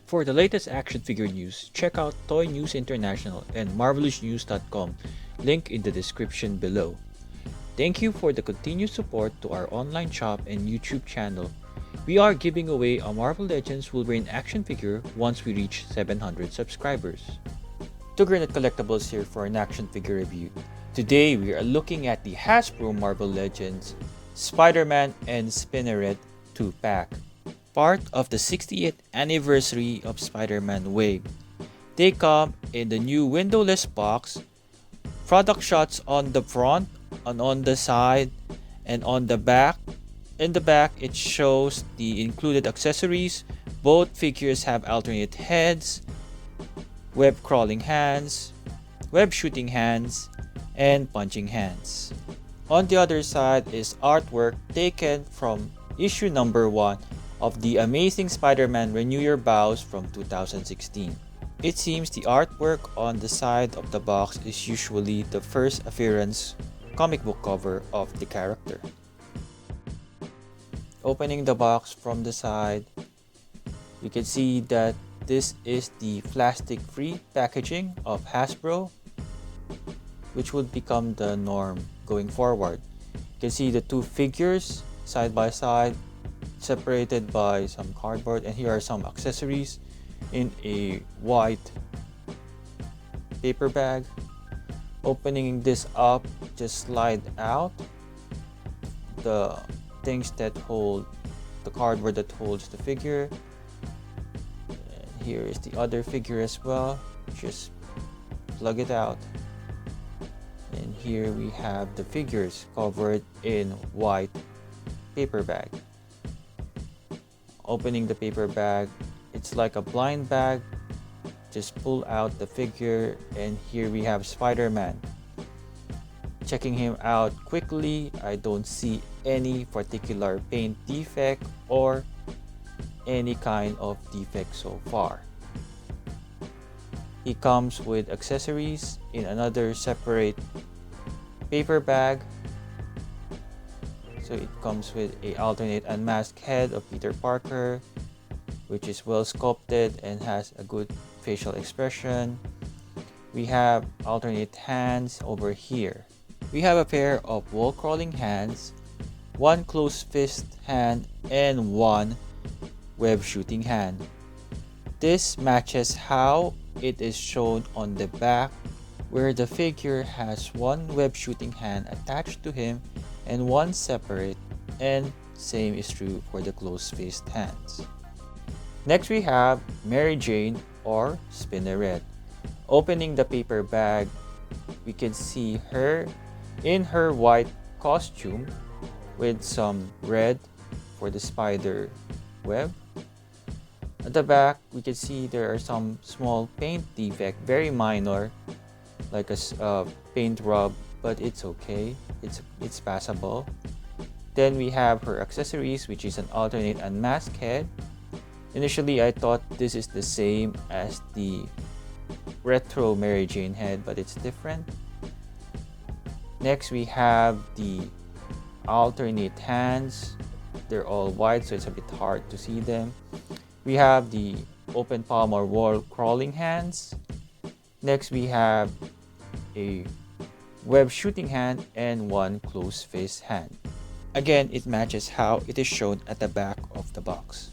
For the latest action figure news, check out Toy News International and marvelousnews.com, link in the description below. Thank you for the continued support to our online shop and YouTube channel. We are giving away a Marvel Legends Wolverine action figure once we reach 700 subscribers. Tuggernet Collectibles here for an action figure review. Today we are looking at the Hasbro Marvel Legends Spider-Man and Spinneret 2-pack, part of the 60th anniversary of Spider-Man wave. They come in the new windowless box, product shots on the front and on the side and on the back. In the back, it shows the included accessories. Both figures have alternate heads, web crawling hands, web shooting hands, and punching hands. On the other side is artwork taken from issue number 1 of the Amazing Spider-Man Renew Your Vows from 2016. It seems the artwork on the side of the box is usually the first appearance comic book cover of the character. Opening the box from the side, you can see that this is the plastic-free packaging of Hasbro, which would become the norm going forward. You can see the two figures side by side, separated by some cardboard, and here are some accessories in a white paper bag. Opening this up, just slide out the things that hold the cardboard that holds the figure. And here is the other figure as well. Just plug it out. And here we have the figures covered in white paper bag. Opening the paper bag, it's like a blind bag. Just pull out the figure, and here we have Spider-Man. Checking him out quickly, I don't see any particular paint defect or any kind of defect so far. He comes with accessories in another separate paper bag. So it comes with a alternate unmasked head of Peter Parker, which is well sculpted and has a good facial expression. We have alternate hands over here. We have a pair of wall crawling hands, one closed fist hand, and one web shooting hand. This matches how it is shown on the back, where the figure has one web shooting hand attached to him and one separate, and same is true for the closed fist hands. Next we have Mary Jane or Spinneret. Opening the paper bag, we can see her in her white costume with some red for the spider web. At the back, we can see there are some small paint defect, very minor, like a paint rub, but it's okay. It's passable. Then we have her accessories, which is an alternate unmasked head. Initially, I thought this is the same as the retro Mary Jane head, but it's different. Next, we have the alternate hands. They're all white, so it's a bit hard to see them. We have the open palm or wall crawling hands. Next, we have a web shooting hand and one closed fist hand. Again, it matches how it is shown at the back of the box.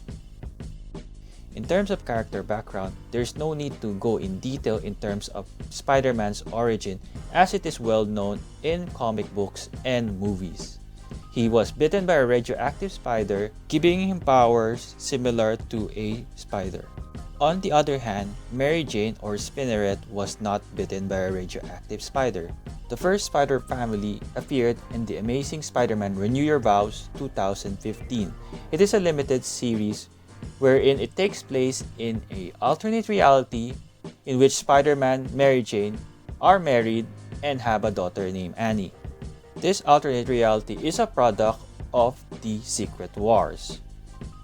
In terms of character background, there's no need to go in detail in terms of Spider-Man's origin, as it is well known in comic books and movies. He was bitten by a radioactive spider, giving him powers similar to a spider. On the other hand, Mary Jane or Spinneret was not bitten by a radioactive spider. The first spider family appeared in the Amazing Spider-Man Renew Your Vows 2015. It is a limited series wherein it takes place in an alternate reality in which Spider-Man and Mary Jane are married and have a daughter named Annie. This alternate reality is a product of the Secret Wars.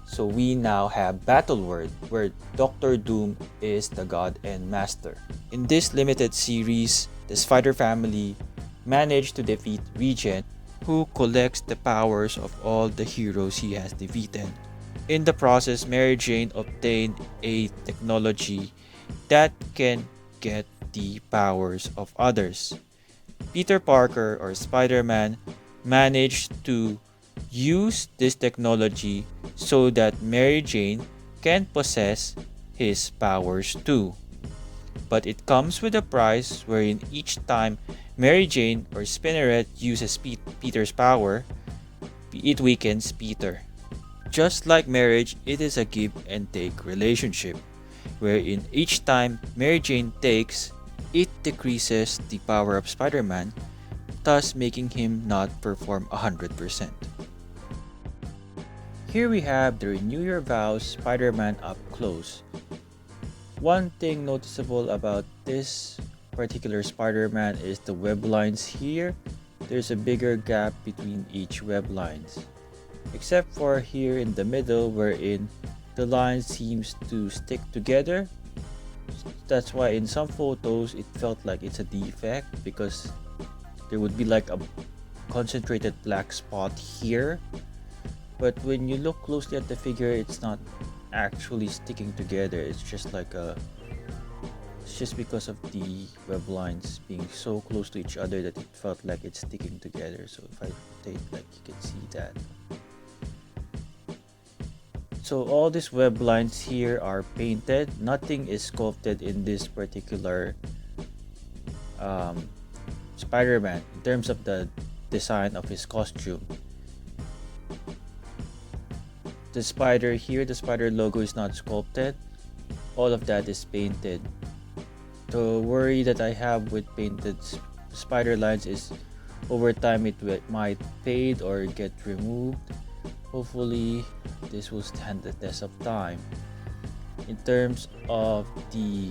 So we now have Battleworld, where Doctor Doom is the god and master. In this limited series, the Spider family managed to defeat Regent, who collects the powers of all the heroes he has defeated. In the process, Mary Jane obtained a technology that can get the powers of others. Peter Parker, or Spider-Man, managed to use this technology so that Mary Jane can possess his powers too. But it comes with a price wherein each time Mary Jane or Spinneret uses Peter's power, it weakens Peter. Just like marriage, it is a give and take relationship, wherein each time Mary Jane takes, it decreases the power of Spider-Man, thus making him not perform 100%. Here we have the Renew Your Vows Spider-Man up close. One thing noticeable about this particular Spider-Man is the web lines here. There's a bigger gap between each web lines, except for here in the middle wherein the line seems to stick together. That's why in some photos it felt like it's a defect, because there would be like a concentrated black spot here, but when you look closely at the figure, it's not actually sticking together. It's just because of the web lines being so close to each other that it felt like it's sticking together. So if I rotate, like, you can see that. So all these web lines here are painted. Nothing is sculpted in this particular Spider-Man in terms of the design of his costume. The spider here, the spider logo is not sculpted. All of that is painted. The worry that I have with painted spider lines is over time it might fade or get removed. Hopefully this will stand the test of time. In terms of the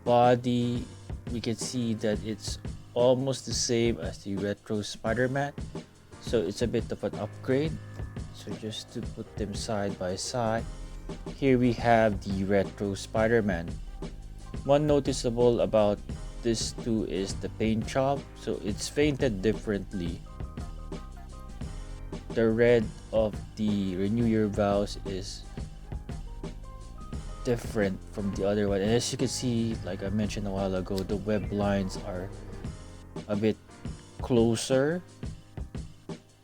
body, we can see that it's almost the same as the Retro Spider-Man, so it's a bit of an upgrade. So just to put them side by side, here we have the Retro Spider-Man. One noticeable about this too is the paint job, so it's painted differently. The red of the Renew Your Vows is different from the other one, and as you can see, like I mentioned a while ago, the web lines are a bit closer,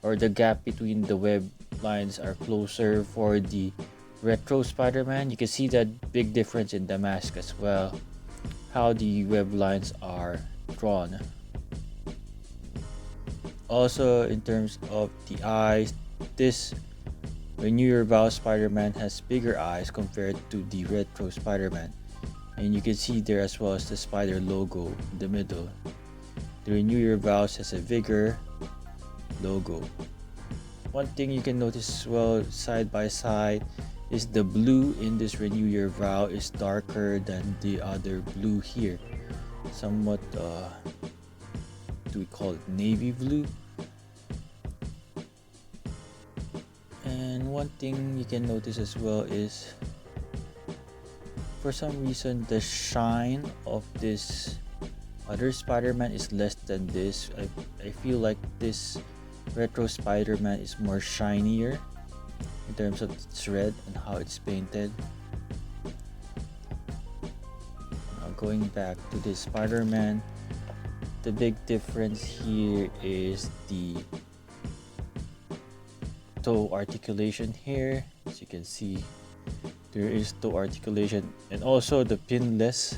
or the gap between the web lines are closer for the Retro Spider-Man. You can see that big difference in the mask as well, how the web lines are drawn. Also, in terms of the eyes, this Renew Your Vows Spider-Man has bigger eyes compared to the Retro Spider-Man, and you can see there as well as the spider logo in the middle. The Renew Your Vows has a bigger logo. One thing you can notice as well side by side is the blue in this Renew Your Vow is darker than the other blue here. Somewhat do we call it navy blue? And one thing you can notice as well is, for some reason, the shine of this other Spider-Man is less than this. I feel like this Retro Spider-Man is more shinier in terms of its red and how it's painted. Now going back to this Spider-Man, the big difference here is the toe articulation here. As you can see, there is toe articulation, and also the pinless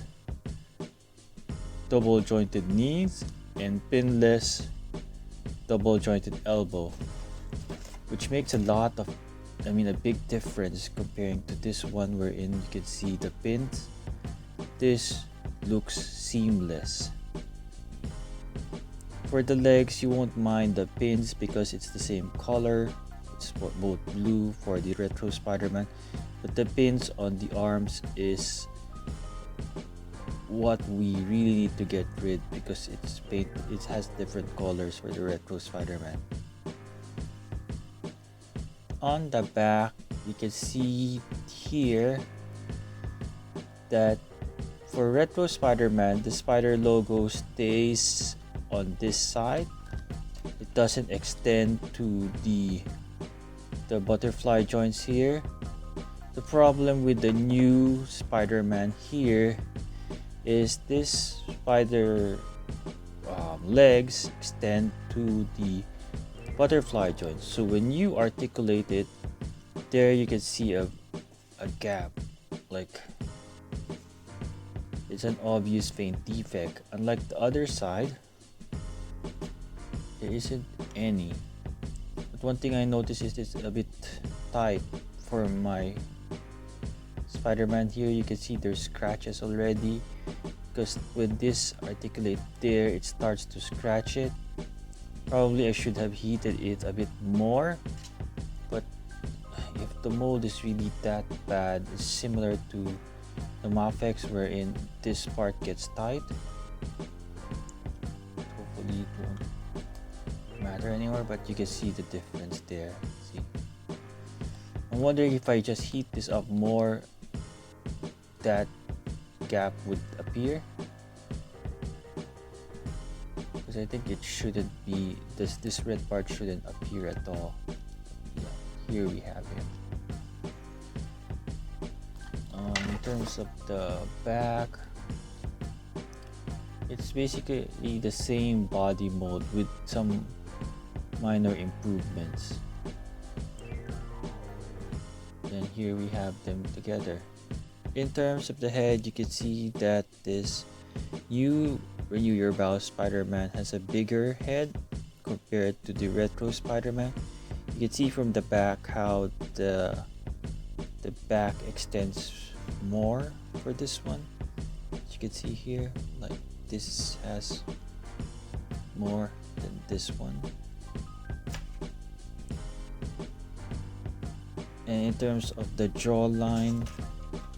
double jointed knees and pinless double jointed elbow, which makes a big difference comparing to this one wherein you can see the pins. This looks seamless. For the legs, you won't mind the pins because it's the same color. It's both blue for the Retro Spider-Man, but the pins on the arms is what we really need to get rid because it has different colors for the Retro Spider-Man. On the back, you can see here that for Retro Spider-Man, the spider logo stays on this side. It doesn't extend to the butterfly joints here. The problem with the new Spider-Man here is this spider legs extend to the butterfly joint. So when you articulate it, there you can see a gap, like it's an obvious faint defect. Unlike the other side, there isn't any. But one thing I noticed is it's a bit tight for my Spider-Man here. You can see there's scratches already because when this articulate there, it starts to scratch it. Probably I should have heated it a bit more, but if the mold is really that bad, it's similar to the Mafex wherein this part gets tight. Hopefully it won't matter anymore, but you can see the difference there. See, I'm wondering if I just heat this up more, that gap would appear, because I think it shouldn't be, this red part shouldn't appear at all. Yeah, here we have it. In terms of the back, it's basically the same body mold with some minor improvements. And here we have them together. In terms of the head, you can see that this new Renew Your Vows Spider-Man has a bigger head compared to the Retro Spider-Man. You can see from the back how the back extends more for this one. As you can see here, like this has more than this one. And in terms of the jawline,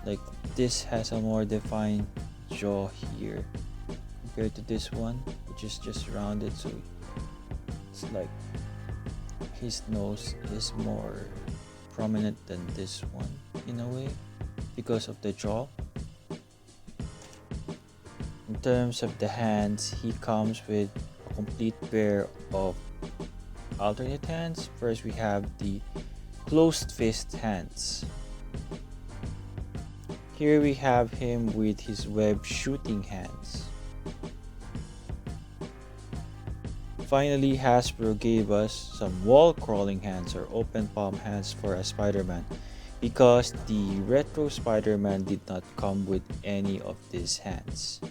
like this has a more defined jaw here compared to this one, which is just rounded. So it's like his nose is more prominent than this one in a way because of the jaw. In terms of the hands, he comes with a complete pair of alternate hands. First we have the closed fist hands. Here we have him with his web shooting hands. Finally, Hasbro gave us some wall crawling hands or open palm hands for a Spider-Man, because the Retro Spider-Man did not come with any of these hands.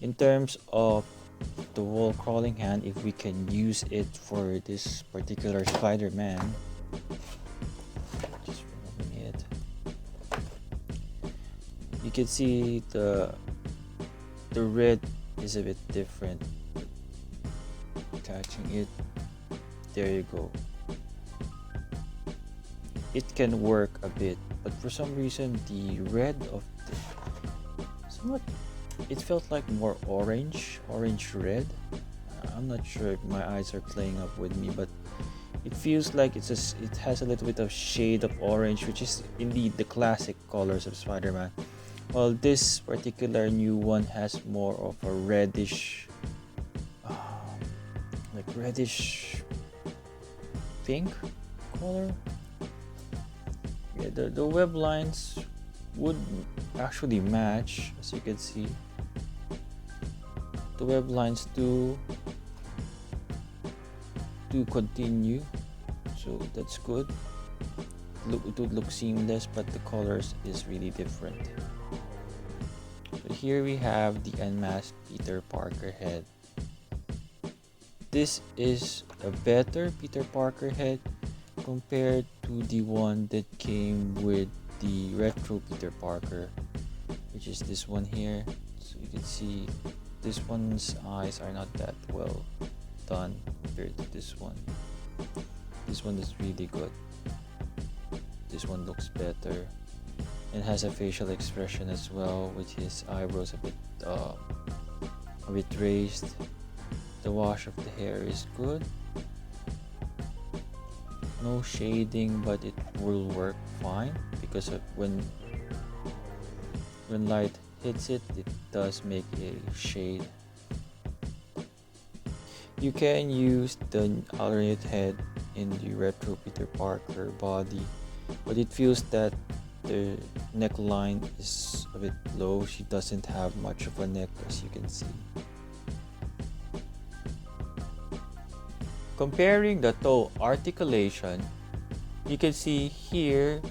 In terms of the wall crawling hand, if we can use it for this particular Spider-Man, just removing it, you can see the red is a bit different. Attaching it, there you go. It can work a bit, but for some reason the red of the somewhat, it felt like more orange red. I'm not sure if my eyes are playing up with me, but it feels like it has a little bit of shade of orange, which is indeed the classic colors of Spider-Man. While this particular new one has more of a reddish, like reddish pink color. Yeah, the web lines would actually match, as you can see. The web lines do continue, so that's good. It would look seamless, but the colors is really different. So here we have the unmasked Peter Parker head. This is a better Peter Parker head compared to the one that came with the Retro Peter Parker, which is this one here. So you can see this one's eyes are not that well done compared to this one. This one is really good. This one looks better and has a facial expression as well, with his eyebrows a bit raised. The wash of the hair is good. No shading, but it will work fine because of when light hits it, it does make a shade. You can use the alternate head in the Retro Peter Parker body but it feels that the neckline is a bit low. She doesn't have much of a neck, as you can see. Comparing the toe articulation, you can see here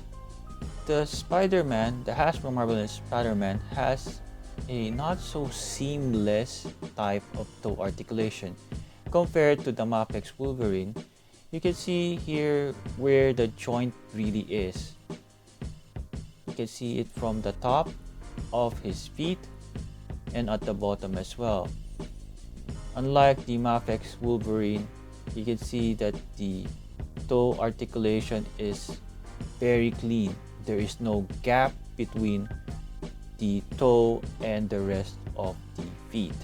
the Spider-Man, the Hasbro Marvel and Spider-Man, has a not so seamless type of toe articulation compared to the Mafex Wolverine. You can see here where the joint really is. You can see it from the top of his feet and at the bottom as well. Unlike the Mafex Wolverine, you can see that the toe articulation is very clean. There is no gap between the toe and the rest of the feet.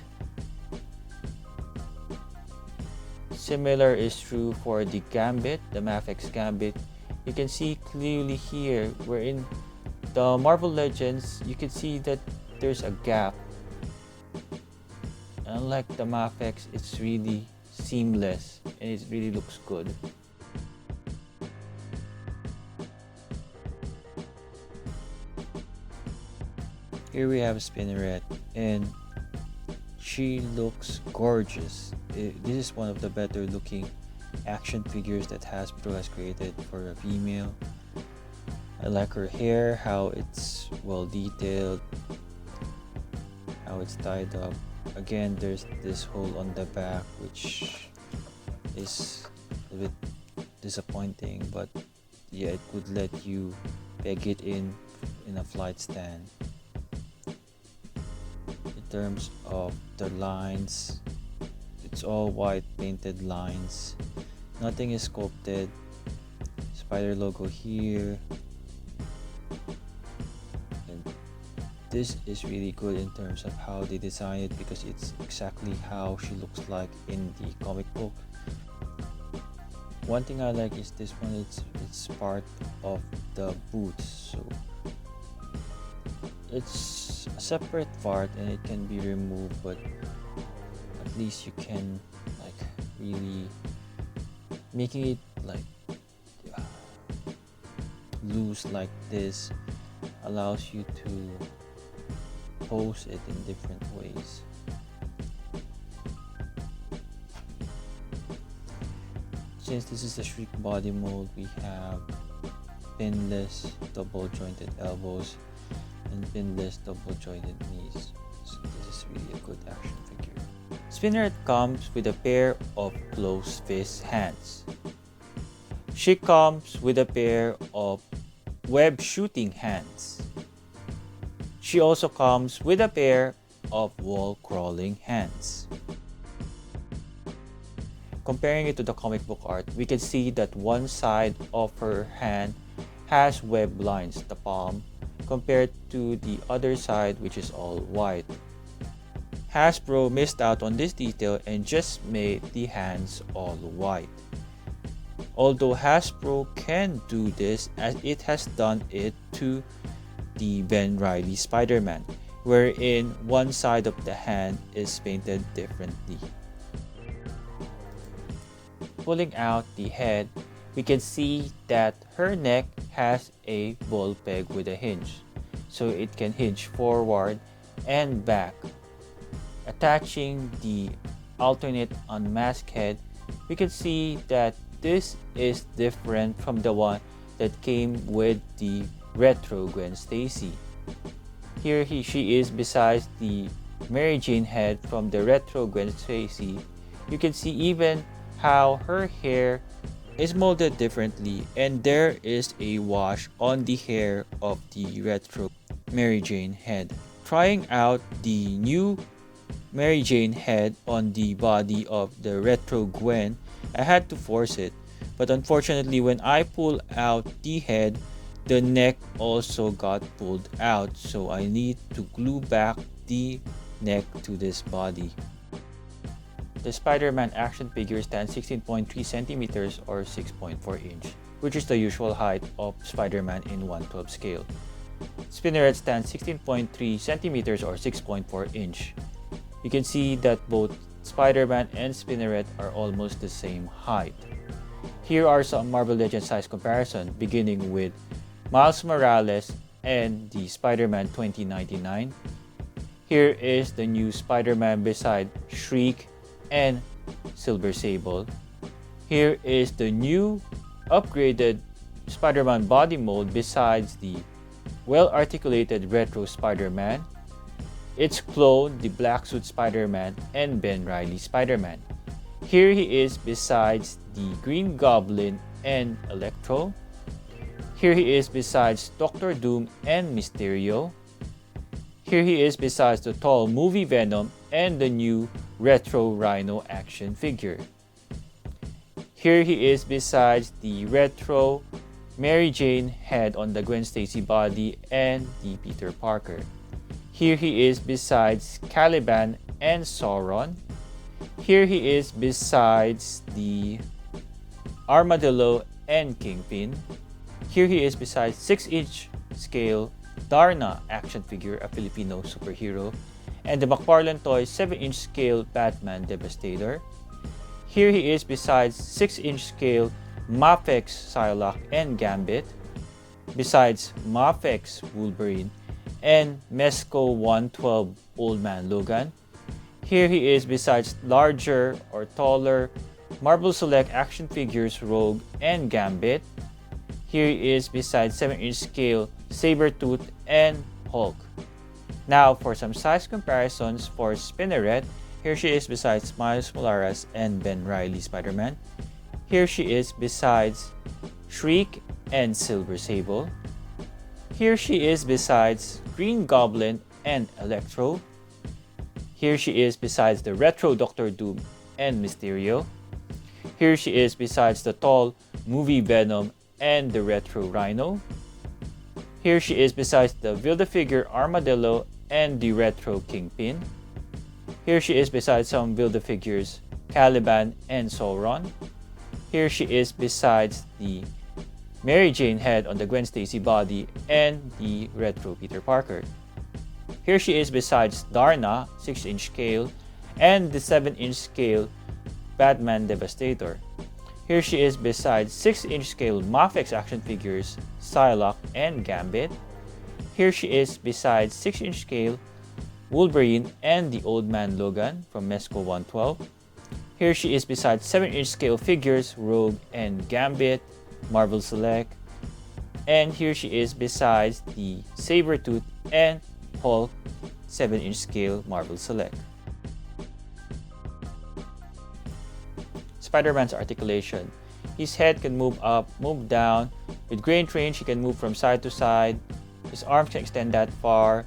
Similar is true for the Gambit, the Mafex Gambit. You can see clearly here wherein the Marvel Legends, you can see that there's a gap. Unlike the Mafex, it's really seamless and it really looks good. Here we have Spinneret, and she looks gorgeous. This is one of the better looking action figures that Hasbro has created for a female. I like her hair, how it's well detailed, how it's tied up. Again, there's this hole on the back which is a bit disappointing, but yeah, it would let you peg it in a flight stand. In terms of the lines, it's all white painted lines, nothing is sculpted. Spider logo here, and this is really good in terms of how they design it, because it's exactly how she looks like in the comic book. One thing I like is this one, it's part of the boots, so it's a separate part and it can be removed, but at least you can like really making it like loose like this allows you to pose it in different ways. Since this is a shrink body mold, we have pinless double jointed elbows and pinless double jointed knees. So this is really a good action figure. Spinneret comes with a pair of closed fist hands. She comes with a pair of web shooting hands. She also comes with a pair of wall crawling hands. Comparing it to the comic book art, we can see that one side of her hand has web lines, the palm, compared to the other side which is all white. Hasbro missed out on this detail and just made the hands all white. Although Hasbro can do this, as it has done it to the Ben Reilly Spider-Man, wherein one side of the hand is painted differently. Pulling out the head, we can see that her neck has a ball peg with a hinge, so it can hinge forward and back. Attaching the alternate unmasked head, we can see that this is different from the one that came with the Retro Gwen Stacy. Here she is besides the Mary Jane head from the Retro Gwen Stacy. You can see even how her hair is molded differently, and there is a wash on the hair of the Retro Mary Jane head. Trying out the new Mary Jane head on the body of the Retro Gwen, I had to force it, but unfortunately when I pull out the head, the neck also got pulled out, so I need to glue back the neck to this body. The Spider-Man action figure stands 16.3 centimeters or 6.4 inch, which is the usual height of Spider-Man in 1/12 scale. Spinneret stands 16.3 centimeters or 6.4 inch. You can see that both Spider-Man and Spinneret are almost the same height. Here are some Marvel Legends size comparison, beginning with Miles Morales and the Spider-Man 2099. Here is the new Spider-Man beside Shriek and Silver Sable. Here is the new upgraded Spider-Man body mold besides the well-articulated Retro Spider-Man, its clone, the Black Suit Spider-Man, and Ben Reilly Spider-Man. Here he is besides the Green Goblin and Electro. Here he is besides Doctor Doom and Mysterio. Here he is besides the tall movie Venom and the new Retro Rhino action figure. Here he is besides the retro Mary Jane head on the Gwen Stacy body and the Peter Parker. Here he is besides Caliban and Sauron. Here he is besides the Armadillo and Kingpin. Here he is besides 6-inch scale Darna action figure, a Filipino superhero, and the McFarlane Toys 7-inch scale Batman Devastator. Here he is besides 6-inch scale Mafex Psylocke and Gambit, besides Mafex Wolverine and Mezco 112 Old Man Logan. Here he is besides larger or taller Marvel Select action figures Rogue and Gambit. Here he is besides 7-inch scale Sabretooth and Hulk. Now for some size comparisons for Spinneret. Here she is besides Miles Morales and Ben Reilly Spider-Man. Here she is besides Shriek and Silver Sable. Here she is besides Green Goblin and Electro. Here she is besides the retro Doctor Doom and Mysterio. Here she is besides the tall movie Venom and the retro Rhino. Here she is besides the Build-A-Figure Armadillo and the retro Kingpin. Here she is besides some Build-A-Figures Caliban and Sauron. Here she is besides the Mary Jane head on the Gwen Stacy body and the retro Peter Parker. Here she is besides Darna 6-inch scale and the 7-inch scale Batman Devastator. Here she is besides 6-inch scale Mafex action figures Psylocke and Gambit. Here she is besides 6-inch scale Wolverine and the Old Man Logan from Mezco 112. Here she is besides 7-inch scale figures Rogue and Gambit, Marvel Select. And here she is besides the Sabretooth and Hulk 7-inch scale Marvel Select. Spider-Man's articulation. His head can move up, move down. With great range, he can move from side to side. His arms can extend that far.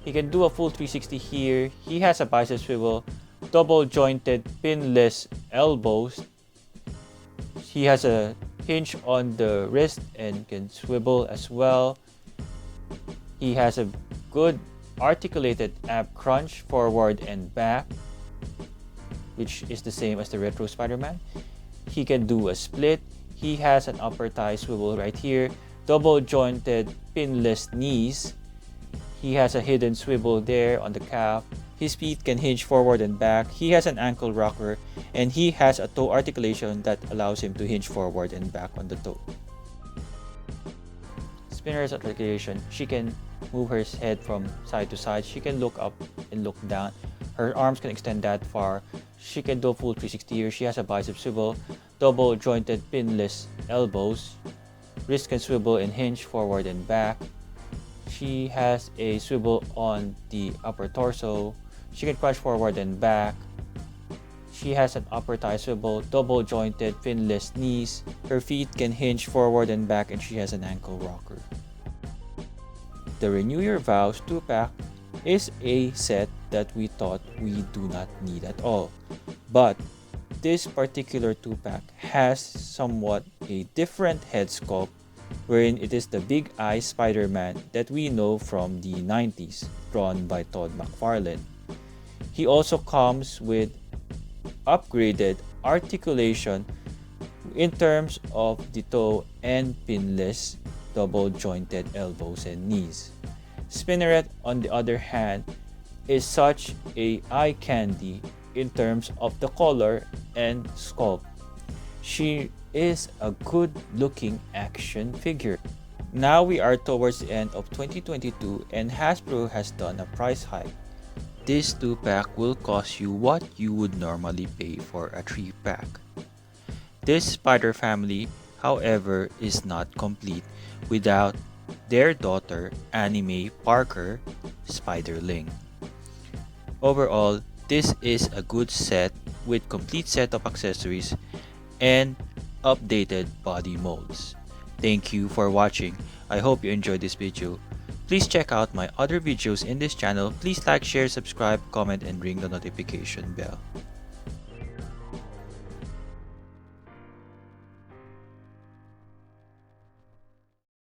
He can do a full 360 here. He has a bicep swivel, double jointed pinless elbows. He has a hinge on the wrist and can swivel as well. He has a good articulated ab crunch forward and back, which is the same as the Retro Spider-Man. He can do a split. He has an upper thigh swivel right here, double jointed pinless knees. He has a hidden swivel there on the calf. His feet can hinge forward and back. He has an ankle rocker, and he has a toe articulation that allows him to hinge forward and back on the toe. Spinneret's articulation. She can move her head from side to side. She can look up and look down. Her arms can extend that far. She can do a full 360 here. She has a bicep swivel, double jointed pinless elbows. Wrist can swivel and hinge forward and back. She has a swivel on the upper torso. She can crunch forward and back. She has an upper thigh swivel, double jointed pinless knees. Her feet can hinge forward and back, and she has an ankle rocker. The Renew Your Vows 2-pack is a set that we thought we do not need at all. But this particular 2-pack has somewhat a different head sculpt, wherein it is the Big Eye Spider-Man that we know from the 90s, drawn by Todd McFarlane. He also comes with upgraded articulation in terms of the toe and pinless double jointed elbows and knees. Spinneret, on the other hand, is such a eye candy in terms of the color and sculpt. She is a good looking action figure. Now we are towards the end of 2022 and Hasbro has done a price hike. This 2-pack will cost you what you would normally pay for a 3-pack. This spider family, however, is not complete without their daughter, Anime Parker Spiderling. Overall, this is a good set with complete set of accessories and updated body molds. Thank you for watching. I hope you enjoyed this video. Please check out my other videos in this channel. Please like, share, subscribe, comment, and ring the notification bell.